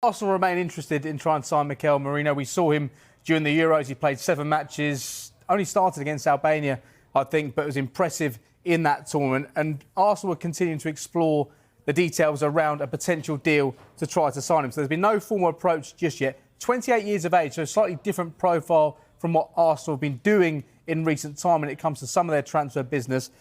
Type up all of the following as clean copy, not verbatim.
Arsenal remain interested in trying to sign Mikel Merino. We saw him during the Euros. He played 7 matches, only started against Albania, I think, but was impressive in that tournament. And Arsenal are continuing to explore the details around a potential deal to try to sign him. So there's been no formal approach just yet. 28 years of age, so a slightly different profile from what Arsenal have been doing in recent time when it comes to some of their transfer business.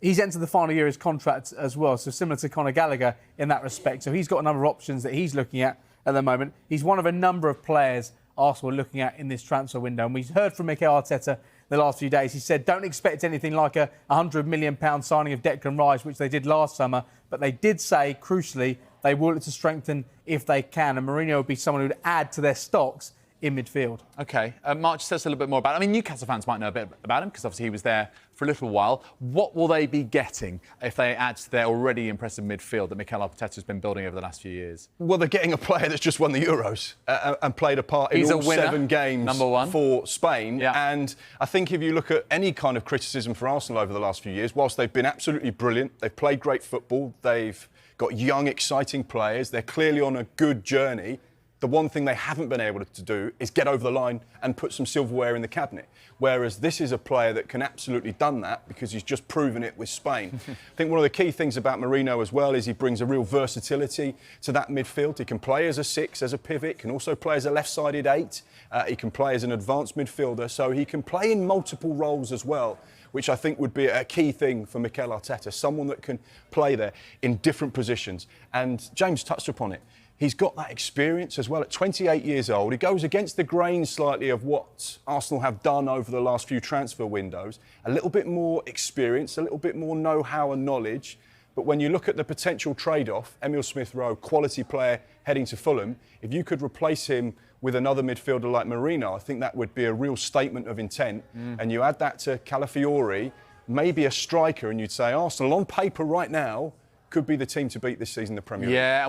He's entered the final year of his contract as well, so similar to Conor Gallagher in that respect. So he's got a number of options that he's looking at the moment. He's one of a number of players Arsenal are looking at in this transfer window. And we've heard from Mikel Arteta the last few days. He said, don't expect anything like a £100 million signing of Declan Rice, which they did last summer. But they did say, crucially, they will look to strengthen if they can. And Merino would be someone who would add to their stocks in midfield. OK. Mark, just tell us a little bit more about it. I mean, Newcastle fans might know a bit about him because obviously he was there for a little while. What will they be getting if they add to their already impressive midfield that Mikel Arteta has been building over the last few years? Well, they're getting a player that's just won the Euros and played a part in all 7 games for Spain. Yeah. And I think if you look at any kind of criticism for Arsenal over the last few years, whilst they've been absolutely brilliant, they've played great football, they've got young, exciting players, they're clearly on a good journey. The one thing they haven't been able to do is get over the line and put some silverware in the cabinet. Whereas this is a player that can absolutely done that because he's just proven it with Spain. I think one of the key things about Merino as well is he brings a real versatility to that midfield. He can play as a 6, as a pivot, can also play as a left-sided 8. He can play as an advanced midfielder, so he can play in multiple roles as well, which I think would be a key thing for Mikel Arteta, someone that can play there in different positions. And James touched upon it. He's got that experience as well. At 28 years old, he goes against the grain slightly of what Arsenal have done over the last few transfer windows. A little bit more experience, a little bit more know-how and knowledge. But when you look at the potential trade-off, Emile Smith-Rowe, quality player heading to Fulham, if you could replace him with another midfielder like Merino, I think that would be a real statement of intent. And you add that to Calafiori, maybe a striker, and you'd say Arsenal on paper right now could be the team to beat this season in the Premier League. Yeah.